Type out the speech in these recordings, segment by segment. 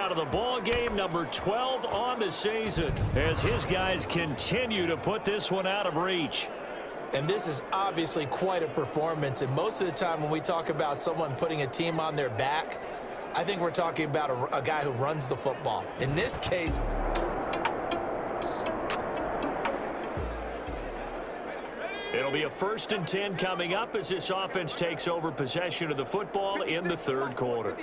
out of the ball game, number 12 on the season, as his guys continue to put this one out of reach. And this is obviously quite a performance, and most of the time when we talk about someone putting a team on their back, I think we're talking about a guy who runs the football. In this case, it'll be a 1st and 10 coming up as this offense takes over possession of the football in the 3rd quarter.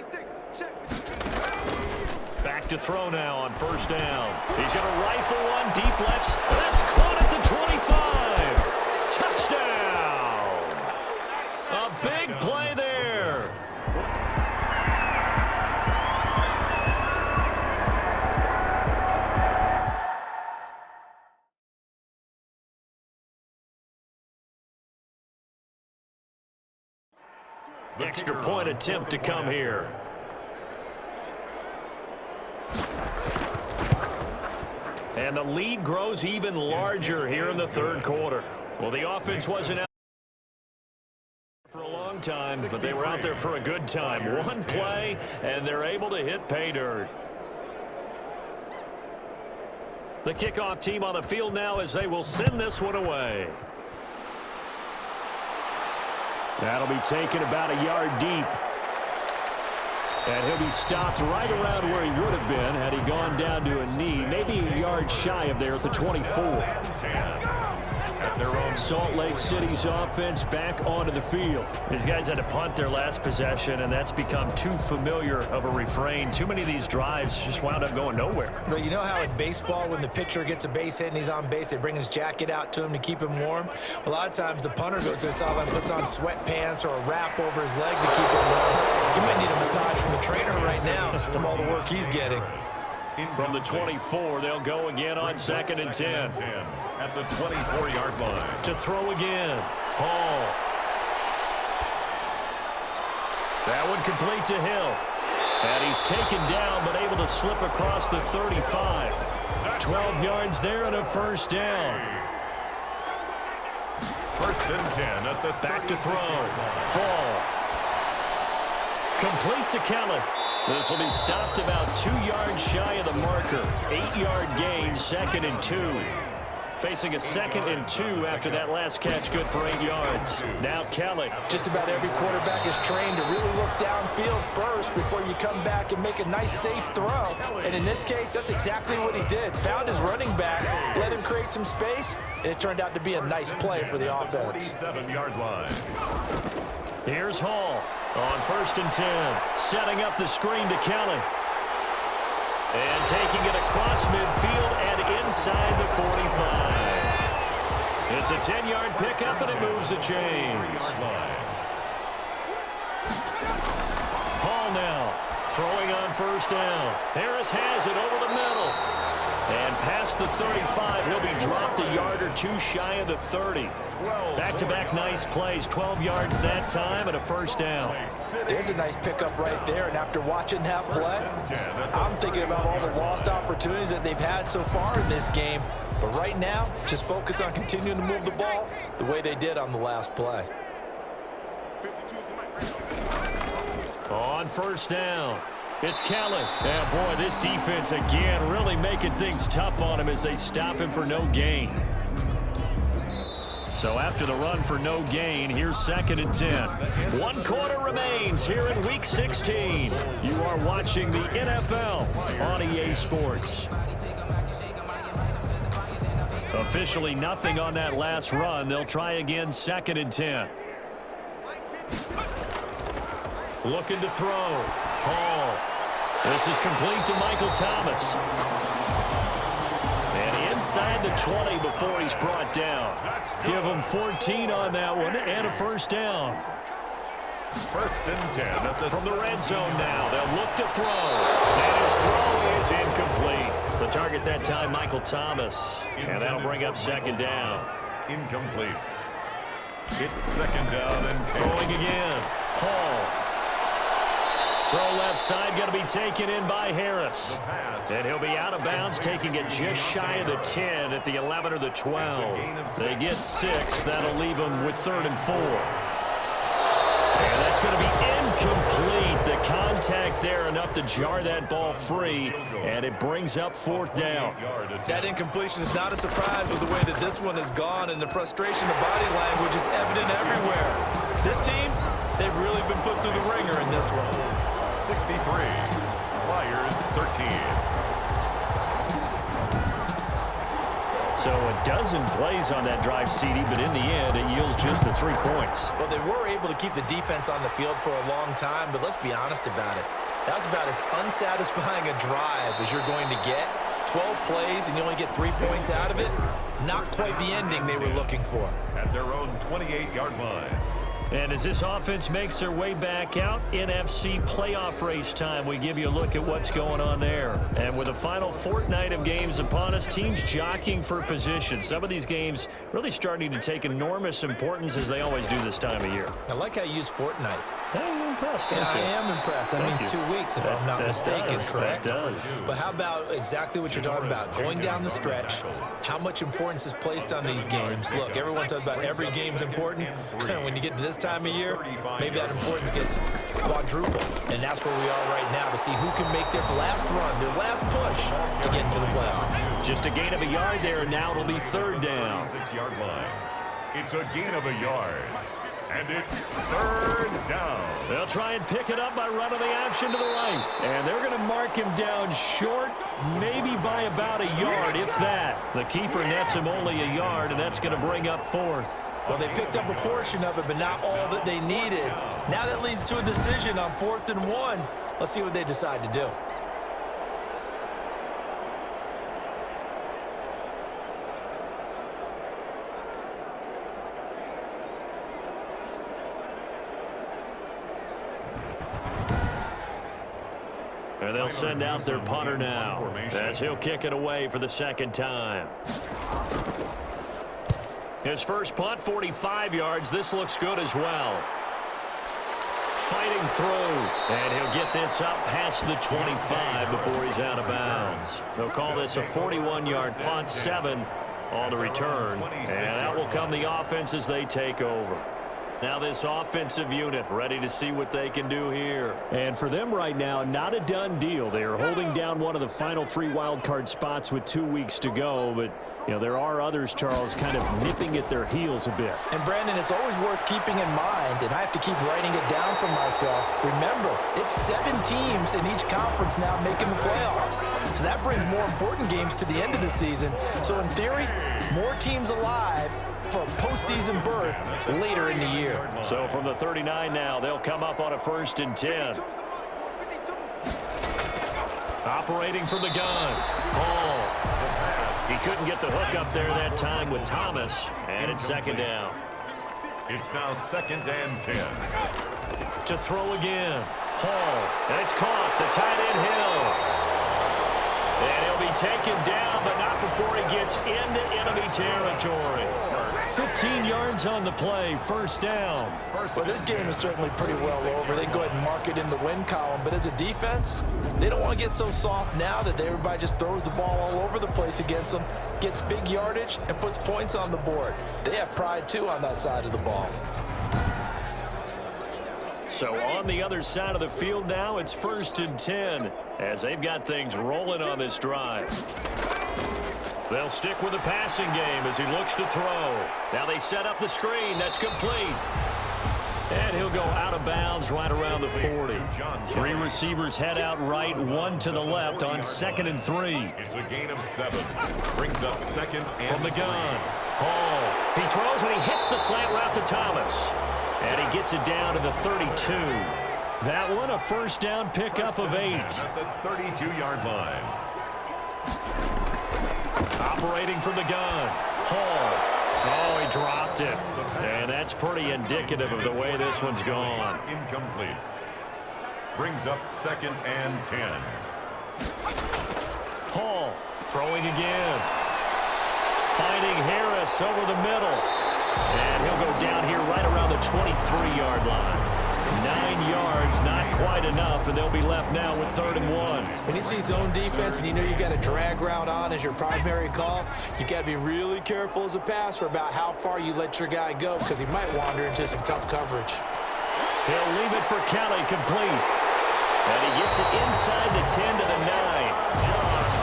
Back to throw now on 1st down. He's going to rifle one deep left. That's caught at the 25. Touchdown. A big play there. Extra point attempt to come here. And the lead grows even larger here in the 3rd quarter. Well, the offense wasn't out for a long time, but they were out there for a good time. One play, and they're able to hit pay dirt. The kickoff team on the field now as they will send this one away. That'll be taken about a yard deep. And he'll be stopped right around where he would have been had he gone down to a knee, maybe a yard shy of there at the 24. Salt Lake City's offense back onto the field. These guys had to punt their last possession, and that's become too familiar of a refrain. Too many of these drives just wound up going nowhere. But you know how in baseball, when the pitcher gets a base hit and he's on base, they bring his jacket out to him to keep him warm? A lot of times the punter goes to the sideline, puts on sweatpants or a wrap over his leg to keep him warm. He might need a massage from the trainer right now from all the work he's getting. From the 24, they'll go again on 2nd and 10. At the 24-yard line. To throw again. Hall. That one complete to Hill. And he's taken down, but able to slip across the 35. 12 yards there and a 1st down. 1st and 10 at the back to throw. Hall. Complete to Kelly. This will be stopped about 2 yards shy of the marker. 8-yard gain, 2nd and 2. Facing a 2nd and 2 after that last catch, good for 8 yards. Now Kelly. Just about every quarterback is trained to really look downfield first before you come back and make a nice, safe throw. And in this case, that's exactly what he did. Found his running back, let him create some space, and it turned out to be a nice play for the offense. 47-yard line. Here's Hall on 1st and 10. Setting up the screen to Kelly. And taking it across midfield and inside the 45. It's a 10-yard pickup, and it moves the chains. Hall now throwing on 1st down. Harris has it over the middle. And past the 35, he'll be dropped a yard or 2 shy of the 30. Back-to-back nice plays, 12 yards that time and a 1st down. There's a nice pickup right there, and after watching that play, I'm thinking about all the lost opportunities that they've had so far in this game. But right now, just focus on continuing to move the ball the way they did on the last play. On 1st down, it's Kelly. Yeah, boy, this defense again really making things tough on him as they stop him for no gain. So after the run for no gain, here's 2nd and 10. 1 quarter remains here in Week 16. You are watching the NFL on EA Sports. Officially nothing on that last run. They'll try again, 2nd and 10. Looking to throw. Hall. This is complete to Michael Thomas. And inside the 20 before he's brought down. Give him 14 on that one and a 1st down. 1st and 10 at the from the red zone now. They'll look to throw. And his throw is incomplete. The target that time, Michael Thomas. And that'll bring up 2nd down. Incomplete. It's 2nd down and 10. Throwing again. Hall. Throw left side, going to be taken in by Harris. And he'll be out of bounds, taking it just shy of the 10 at the 11 or the 12. They get 6. That'll leave them with 3rd and 4. And that's going to be incomplete. The contact contact there, enough to jar that ball free, and it brings up 4th down. That incompletion is not a surprise with the way that this one has gone, and the frustration of body language is evident everywhere. This team, they've really been put through the ringer in this one. 63, Flyers 13. So a dozen plays on that drive, CD, but in the end, it yields just the 3 points. Well, they were able to keep the defense on the field for a long time, but let's be honest about it. That was about as unsatisfying a drive as you're going to get. 12 plays and you only get 3 points out of it. Not quite the ending they were looking for. At their own 28-yard line. And as this offense makes their way back out, NFC playoff race time, we give you a look at what's going on there. And with the final fortnight of games upon us, teams jockeying for position. Some of these games really starting to take enormous importance, as they always do this time of year. I like how you use fortnight. Hey, you're impressed, aren't you? I am impressed. That means 2 weeks, if I'm not mistaken, correct? That does. But how about exactly what you're talking about? Going down the stretch, how much importance is placed on these games? Look, everyone talks about every game's important. When you get to this time of year, maybe that importance gets quadrupled. And that's where we are right now, to see who can make their last run, their last push to get into the playoffs. Just a gain of a yard there, and now it'll be 3rd down. 6-yard line. It's a gain of a yard. And it's 3rd down. They'll try and pick it up by running the option to the right. And they're going to mark him down short, maybe by about a yard, if that. The keeper nets him only a yard, and that's going to bring up 4th. Well, they picked up a portion of it, but not all that they needed. Now that leads to a decision on 4th and 1. Let's see what they decide to do. And they'll send out their punter now, as he'll kick it away for the 2nd time. His first punt, 45 yards. This looks good as well. Fighting through, and he'll get this up past the 25 before he's out of bounds. They'll call this a 41-yard punt, 7 on the return, and that will come the offense as they take over. Now this offensive unit ready to see what they can do here. And for them right now, not a done deal. They are holding down one of the final 3 wildcard spots with 2 weeks to go. But, you know, there are others, Charles, kind of nipping at their heels a bit. And, Brandon, it's always worth keeping in mind, and I have to keep writing it down for myself. Remember, it's 7 teams in each conference now making the playoffs. So that brings more important games to the end of the season. So, in theory, more teams alive for a postseason berth later in the year. So from the 39 now, they'll come up on a 1st and 10. Operating from the gun. Hall. He couldn't get the hook up there that time with Thomas, and it's 2nd down. It's now 2nd and 10. To throw again. Hall. And it's caught. The tight end Hill. And he'll be taken down, but not before he gets into enemy territory. 15 yards on the play, 1st down. Well, this game is certainly pretty well over. They go ahead and mark it in the win column. But as a defense, they don't want to get so soft now that everybody just throws the ball all over the place against them, gets big yardage, and puts points on the board. They have pride, too, on that side of the ball. So on the other side of the field now, it's 1st and 10 as they've got things rolling on this drive. They'll stick with the passing game as he looks to throw. Now they set up the screen. That's complete. And he'll go out of bounds right around the 40. 3 receivers head out right, 1 to the left on 2nd and 3. It's a gain of 7. Brings up 2nd and from the gun. Hall. He throws and he hits the slant route to Thomas. And he gets it down to the 32. That one a 1st down pickup of 8. At the 32-yard line. Operating from the gun. Hall. Oh, he dropped it. And that's pretty indicative of the way this one's gone. Incomplete. Brings up 2nd and 10. Hall throwing again. Finding Harris over the middle. And he'll go down here right around the 23-yard line. 9 yards, not quite enough, and they'll be left now with 3rd and 1. When you see zone defense and you know you got a drag route on as your primary call, you got to be really careful as a passer about how far you let your guy go because he might wander into some tough coverage. He'll leave it for Kelly, complete. And he gets it inside the 10 to the 9.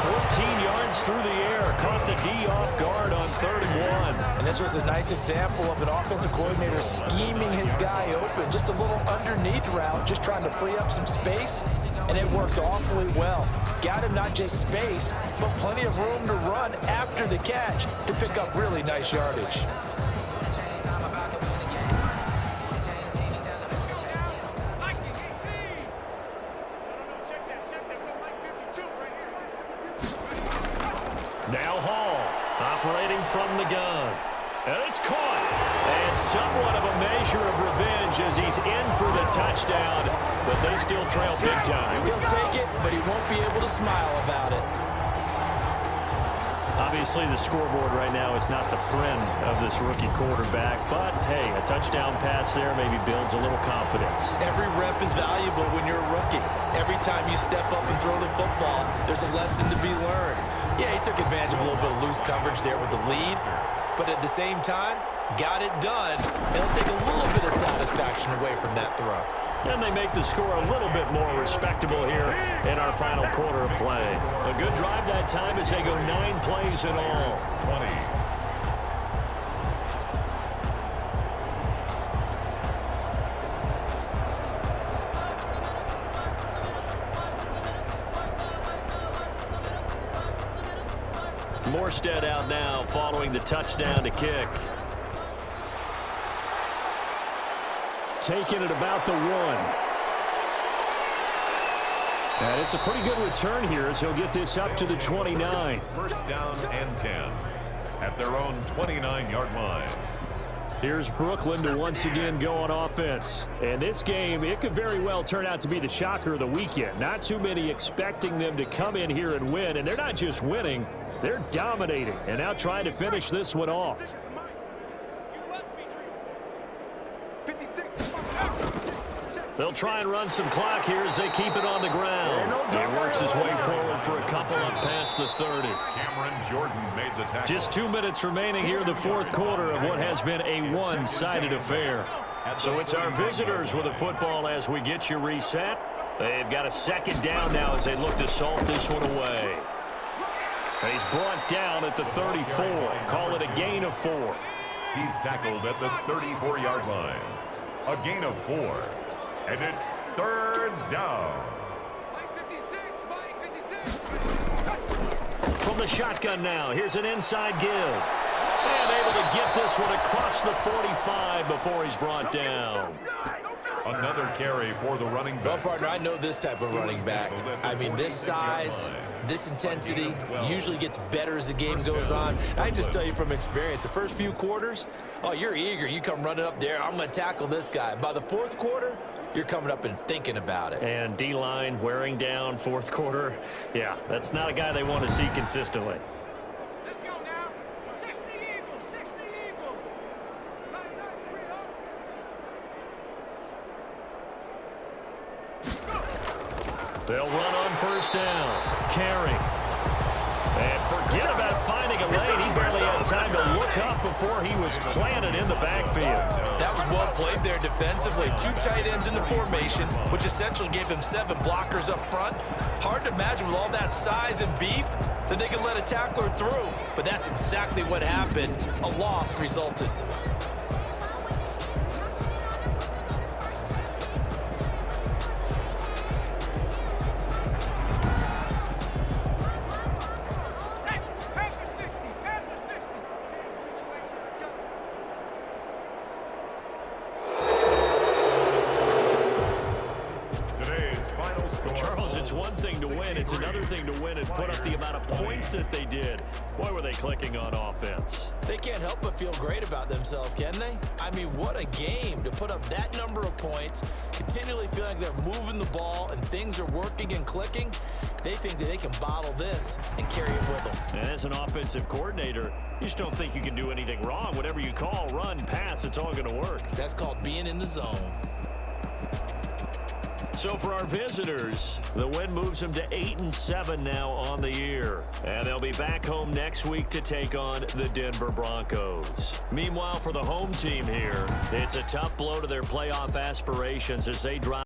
14 yards through the air. Caught the D off guard on 3rd and 1. And this was a nice example of an offensive coordinator scheming his guy open. Just a little underneath route, just trying to free up some space, and it worked awfully well. Got him not just space, but plenty of room to run after the catch to pick up really nice yardage. Now Hall, operating from the gun. And it's caught. And somewhat of a measure of revenge as he's in for the touchdown. But they still trail big time. He'll take it, but he won't be able to smile about it. Obviously, the scoreboard right now is not the friend of this rookie quarterback. But, hey, a touchdown pass there maybe builds a little confidence. Every rep is valuable when you're a rookie. Every time you step up and throw the football, there's a lesson to be learned. Yeah, he took advantage of a little bit of loose coverage there with the lead. But at the same time, got it done. It'll take a little bit of satisfaction away from that throw. And they make the score a little bit more respectable here in our final quarter of play. A good drive that time as they go 9 plays in all. 20. Morstead out now following the touchdown to kick. Taking it about the 1. And it's a pretty good return here as he'll get this up to the 29. First down and 10 at their own 29-yard line. Here's Brooklyn to once again go on offense. And this game, it could very well turn out to be the shocker of the weekend. Not too many expecting them to come in here and win. And they're not just winning, they're dominating. And now trying to finish this one off. They'll try and run some clock here as they keep it on the ground. He works his way forward for a couple up past the 30. Cameron Jordan made the tackle. Just 2 minutes remaining here in the 4th quarter of what has been a one-sided affair. So it's our visitors with the football as we get you reset. They've got a 2nd down now as they look to salt this one away. He's brought down at the 34. Call it a gain of 4. He's tackled at the 34-yard line. A gain of 4. And it's 3rd down. From the shotgun now, here's an inside give. And able to get this one across the 45 before he's brought down. Another carry for the running back. Well, partner, I know this type of running back. I mean, this size, this intensity usually gets better as the game goes on. I just tell you from experience, the first few quarters, oh, you're eager. You come running up there, I'm going to tackle this guy. By the 4th quarter, you're coming up and thinking about it. And D-line wearing down 4th quarter. Yeah, that's not a guy they want to see consistently. Let's go now. 60 Eagles, 60 Eagles. Nice, sweetheart. They'll run on 1st down. Carry. And forget about finding a lane. He barely had time to look up before he was planted in the backfield. That was well played there defensively. 2 tight ends in the formation, which essentially gave him 7 blockers up front. Hard to imagine with all that size and beef that they could let a tackler through. But that's exactly what happened. A loss resulted. It's another thing to win and put up the amount of points that they did. Boy, were they clicking on offense. They can't help but feel great about themselves, can they? I mean, what a game to put up that number of points, continually feel like they're moving the ball and things are working and clicking. They think that they can bottle this and carry it with them. And as an offensive coordinator, you just don't think you can do anything wrong. Whatever you call, run, pass, it's all going to work. That's called being in the zone. So for our visitors, the win moves them to 8-7 now on the year. And they'll be back home next week to take on the Denver Broncos. Meanwhile, for the home team here, it's a tough blow to their playoff aspirations as they drop